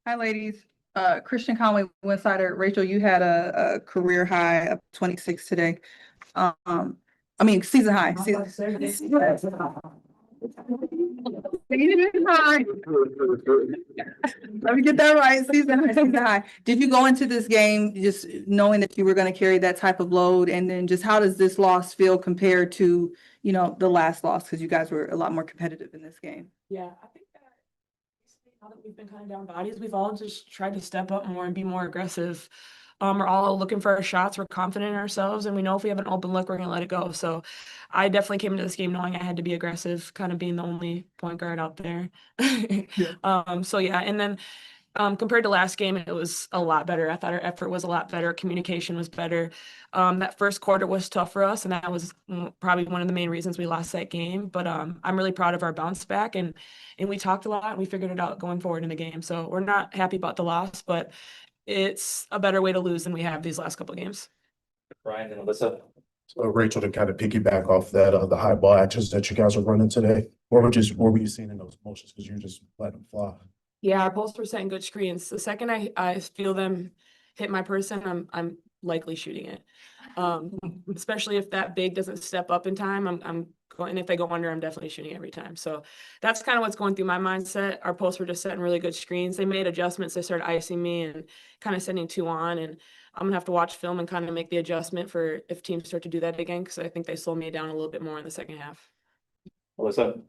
Hi, ladies. Christian Conway, Winsider. Rachel, you had a career high of 26 today. I mean, season high. Season high. Let me get that right. Season high. Did you go into this game just knowing that you were going to carry that type of load? And then just how does this loss feel compared to, the last loss? Because you guys were a lot more competitive in this game. Yeah, I think that now that we've been kind of down bodies, we've all just tried to step up more and be more aggressive. We're all looking for our shots. We're confident in ourselves, and we know if we have an open look, we're gonna let it go. So I definitely came into this game knowing I had to be aggressive, kind of being the only point guard out there. So yeah, and then compared to last game, it was a lot better. I thought our effort was a lot better. Communication was better. That first quarter was tough for us, and that was probably one of the main reasons we lost that game. But I'm really proud of our bounce back, and we talked a lot, and we figured it out going forward in the game. So we're not happy about the loss, but it's a better way to lose than we have these last couple of games. Brian and Alyssa. So Rachel, to kind of piggyback off that, the high ball actions that you guys are running today, what were you seeing in those motions? Because you just let them fly. Yeah, our posts were setting good screens. The second I feel them hit my person, I'm likely shooting it. Especially if that big doesn't step up in time, I'm going, and if they go under, I'm definitely shooting every time. So that's kind of what's going through my mindset. Our posts were just setting really good screens. They made adjustments. They started icing me and kind of sending 2 on, and I'm gonna have to watch film and kind of make the adjustment for if teams start to do that again, because I think they slowed me down a little bit more in the second half. Alyssa.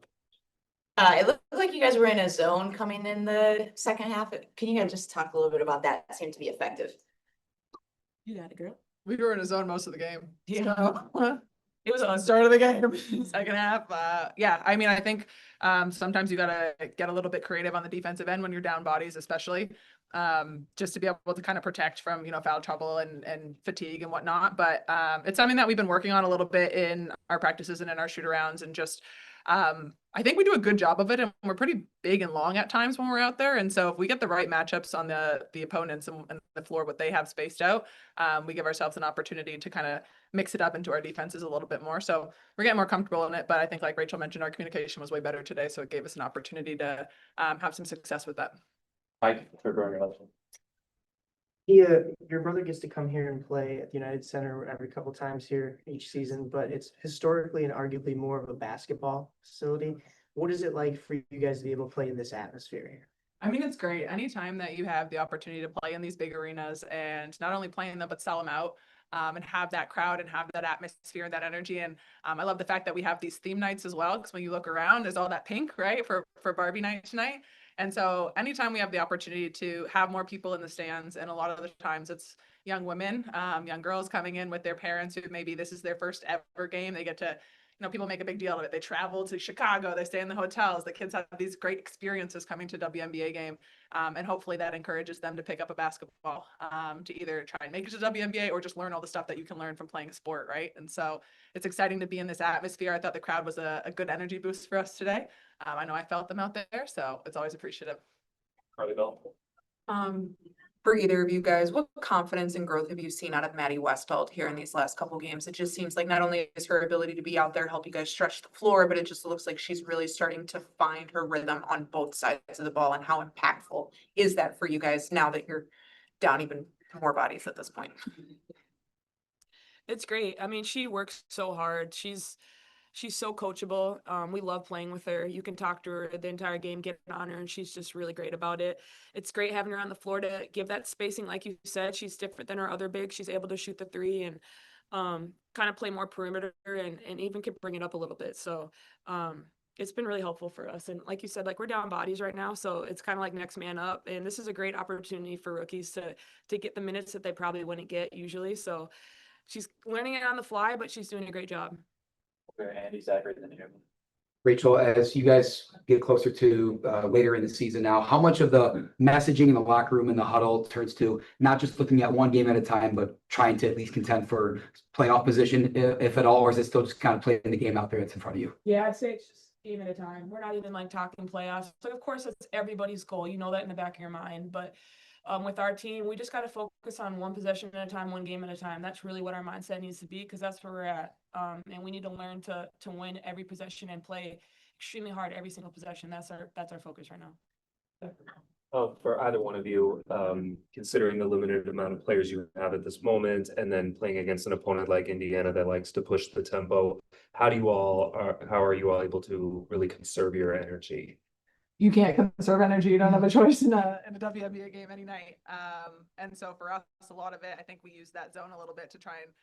It looked like you guys were in a zone coming in the second half. Can you guys just talk a little bit about that? It seemed to be effective. You got it, girl. We were in a zone most of the game. Yeah. So, It was the a start of the game, second half. Yeah, I mean, I think sometimes you gotta get a little bit creative on the defensive end when you're down bodies, especially just to be able to kind of protect from foul trouble and fatigue and whatnot. But it's something that we've been working on a little bit in our practices and in our shoot arounds, and just I think we do a good job of it, and we're pretty big and long at times when we're out there. And so if we get the right matchups on the opponents and the floor, what they have spaced out, we give ourselves an opportunity to kind of mix it up into our defenses a little bit more. So we're getting more comfortable in it. But I think, like Rachel mentioned, our communication was way better today, so it gave us an opportunity to have some success with that. Mike, for Yeah, your brother gets to come here and play at the United Center every couple times here each season, but it's historically and arguably more of a basketball facility. What is it like for you guys to be able to play in this atmosphere here? I mean, it's great. Anytime that you have the opportunity to play in these big arenas and not only play in them, but sell them out, and have that crowd and have that atmosphere and that energy. And I love the fact that we have these theme nights as well, because when you look around, there's all that pink, right, for Barbie night tonight. And so anytime we have the opportunity to have more people in the stands, and a lot of the times it's young women, young girls coming in with their parents who maybe this is their first ever game, they get to, people make a big deal of it. They travel to Chicago, they stay in the hotels, the kids have these great experiences coming to WNBA game. And hopefully that encourages them to pick up a basketball, to either try and make it to WNBA or just learn all the stuff that you can learn from playing a sport, right? And so it's exciting to be in this atmosphere. I thought the crowd was a good energy boost for us today. I know I felt them out there, so it's always appreciative. Carly Bell. For either of you guys, what confidence and growth have you seen out of Maddie Westholt here in these last couple games? It just seems like not only is her ability to be out there, help you guys stretch the floor, but it just looks like she's really starting to find her rhythm on both sides of the ball. And how impactful is that for you guys now that you're down even more bodies at this point? It's great. I mean, she works so hard. She's so coachable. We love playing with her. You can talk to her the entire game, get on her, and she's just really great about it. It's great having her on the floor to give that spacing. Like you said, she's different than our other bigs. She's able to shoot the 3 and kind of play more perimeter and even can bring it up a little bit. So it's been really helpful for us. And like you said, like we're down bodies right now, so it's kind of like next man up. And this is a great opportunity for rookies to get the minutes that they probably wouldn't get usually. So she's learning it on the fly, but she's doing a great job. Andy Zachary, then you. Rachel, as you guys get closer to later in the season now, how much of the messaging in the locker room and the huddle turns to not just looking at one game at a time, but trying to at least contend for playoff position, if at all, or is it still just kind of playing the game out there that's in front of you? Yeah, I'd say it's just game at a time. We're not even like talking playoffs. So of course, it's everybody's goal. You know that in the back of your mind, but with our team, we just got to focus on one possession at a time, one game at a time. That's really what our mindset needs to be, because that's where we're at. And we need to learn to win every possession and play extremely hard every single possession. That's our focus right now. For either one of you, considering the limited amount of players you have at this moment, and then playing against an opponent like Indiana that likes to push the tempo, how are you all able to really conserve your energy? You can't conserve energy. You don't have a choice in a WNBA game any night. And so for us, a lot of it, I think we use that zone a little bit to try and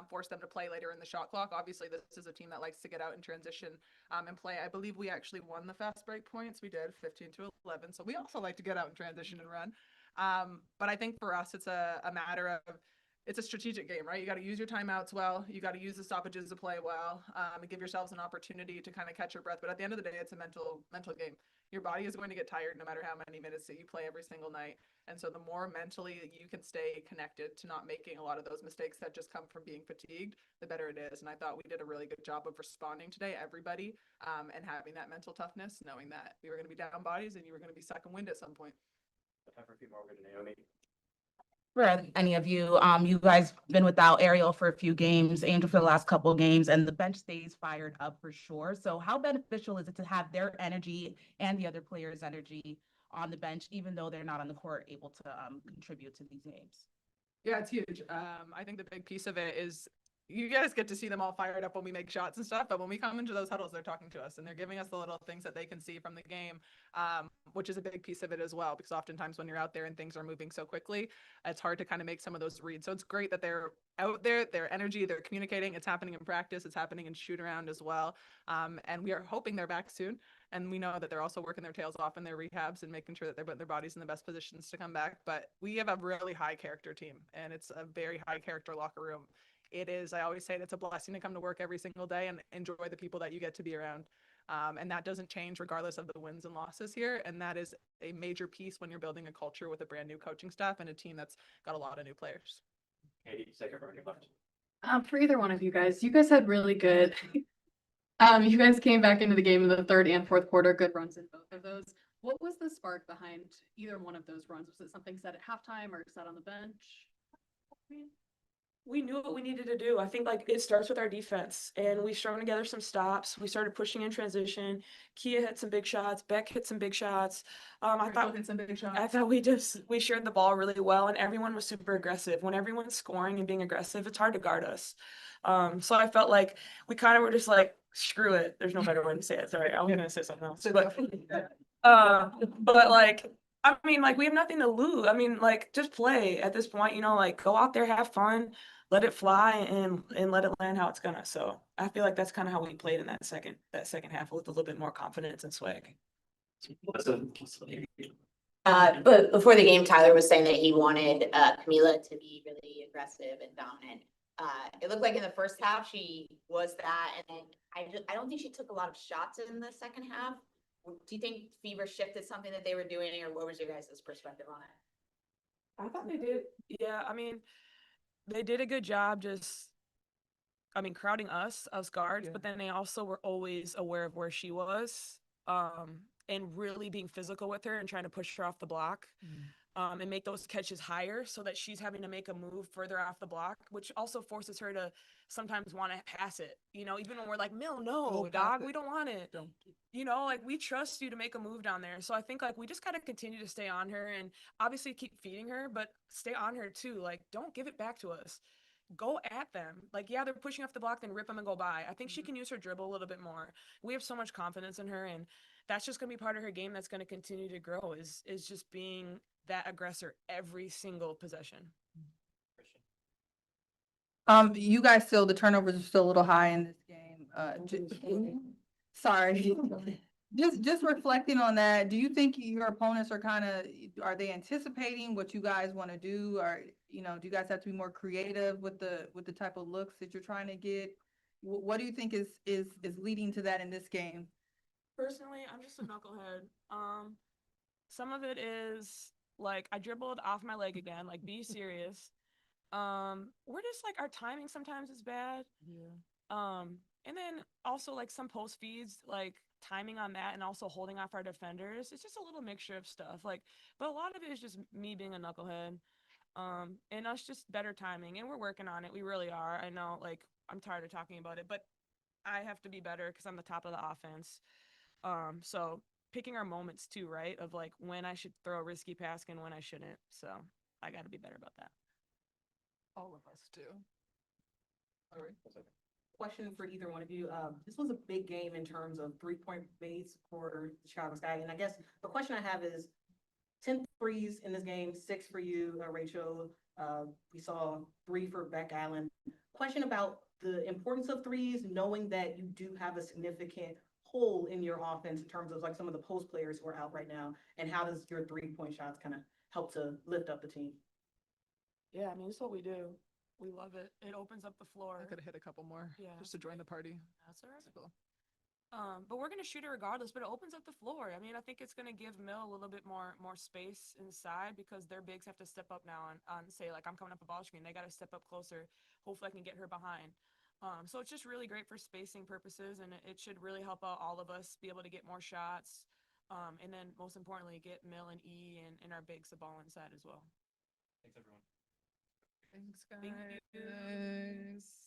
force them to play later in the shot clock. Obviously, this is a team that likes to get out in transition and play. I believe we actually won the fast break points. We did 15-11. So we also like to get out in transition and run. But I think for us, it's a matter of, it's a strategic game, right? You got to use your timeouts well. You got to use the stoppages to play well, and give yourselves an opportunity to kind of catch your breath. But at the end of the day, it's a mental game. Your body is going to get tired no matter how many minutes that you play every single night. And so the more mentally you can stay connected to not making a lot of those mistakes that just come from being fatigued, the better it is. And I thought we did a really good job of responding today, everybody, and having that mental toughness, knowing that we were going to be down bodies and you were going to be second wind at some point. Time for a few more. We're gonna Naomi. For any of you, you guys been without Ariel for a few games, Angel for the last couple of games, and the bench stays fired up for sure. So how beneficial is it to have their energy and the other players' energy on the bench, even though they're not on the court able to contribute to these games? Yeah, it's huge. I think the big piece of it is you guys get to see them all fired up when we make shots and stuff, but when we come into those huddles, they're talking to us and they're giving us the little things that they can see from the game, which is a big piece of it as well, because oftentimes when you're out there and things are moving so quickly, it's hard to kind of make some of those reads. So it's great that they're out there, their energy, they're communicating, it's happening in practice, it's happening in shoot around as well. And we are hoping they're back soon. And we know that they're also working their tails off in their rehabs and making sure that they're putting their bodies in the best positions to come back. But we have a really high character team, and it's a very high character locker room. It is, I always say, it's a blessing to come to work every single day and enjoy the people that you get to be around. And that doesn't change regardless of the wins and losses here. And that is a major piece when you're building a culture with a brand new coaching staff and a team that's got a lot of new players. Katie, second row on your left. For either one of you guys had really good, you guys came back into the game in the third and fourth quarter, good runs in both of those. What was the spark behind either one of those runs? Was it something said at halftime or said on the bench? We knew what we needed to do. I think like it starts with our defense, and we strung together some stops. We started pushing in transition. Kia hit some big shots. Beck hit some big shots. I thought we shared the ball really well, and everyone was super aggressive. When everyone's scoring and being aggressive, it's hard to guard us. So I felt like we kind of were just like, screw it. There's no better way to say it. Sorry, I was gonna say something else. But like, I mean, like, we have nothing to lose. I mean, like, just play at this point, like, go out there, have fun, let it fly, and let it land how it's gonna. So I feel like that's kind of how we played in that second half with a little bit more confidence and swag. But before the game, Tyler was saying that he wanted Camila to be really aggressive and dominant. It looked like in the first half she was that, and then I don't think she took a lot of shots in the second half. Do you think Fever shifted something that they were doing, or what was your guys' perspective on it? I thought they did. Yeah, I mean, they did a good job crowding us guards, but then they also were always aware of where she was, and really being physical with her and trying to push her off the block, and make those catches higher so that she's having to make a move further off the block, which also forces her to sometimes want to pass it, even when we're like, Mill, no, dog, we don't want it. Like, we trust you to make a move down there. So I think like we just gotta continue to stay on her and obviously keep feeding her, but stay on her too. Like, don't give it back to us. Go at them. Like, yeah, they're pushing off the block, then rip them and go by. I think she can use her dribble a little bit more. We have so much confidence in her, and that's just gonna be part of her game that's gonna continue to grow, is just being that aggressor every single possession. You guys the turnovers are still a little high in this game. Sorry. Just reflecting on that, do you think your opponents are they anticipating what you guys want to do? Or, do you guys have to be more creative with the type of looks that you're trying to get? What do you think is leading to that in this game? Personally, I'm just a knucklehead. Some of it is like I dribbled off my leg again, like, be serious. We're just like, our timing sometimes is bad. And then also like some post feeds, like timing on that and also holding off our defenders. It's just a little mixture of stuff. Like, but a lot of it is just me being a knucklehead. And us just better timing, and we're working on it. We really are. I know, like, I'm tired of talking about it, but I have to be better because I'm the top of the offense. So picking our moments too, right? Of like when I should throw a risky pass and when I shouldn't. So I got to be better about that. All of us do. All right. Question for either one of you. This was a big game in terms of 3-point base for the Chicago Sky. And I guess the question I have is 10 threes in this game, 6 for you, Rachel. We saw 3 for Beck Allen. Question about the importance of threes, knowing that you do have a significant hole in your offense in terms of like some of the post players who are out right now, and how does your 3-point shots kind of help to lift up the team? Yeah, I mean, it's what we do. We love it. It opens up the floor. I could have hit a couple more. Yeah. Just to join the party. That's all right. Cool. But we're gonna shoot it regardless, but it opens up the floor. I mean, I think it's gonna give Mill a little bit more space inside because their bigs have to step up now on say like I'm coming up a ball screen. They gotta step up closer. Hopefully I can get her behind. So it's just really great for spacing purposes, and it should really help out all of us be able to get more shots. And then most importantly, get Mill and E and our bigs the ball inside as well. Thanks, everyone. Thanks, Thank you. guys.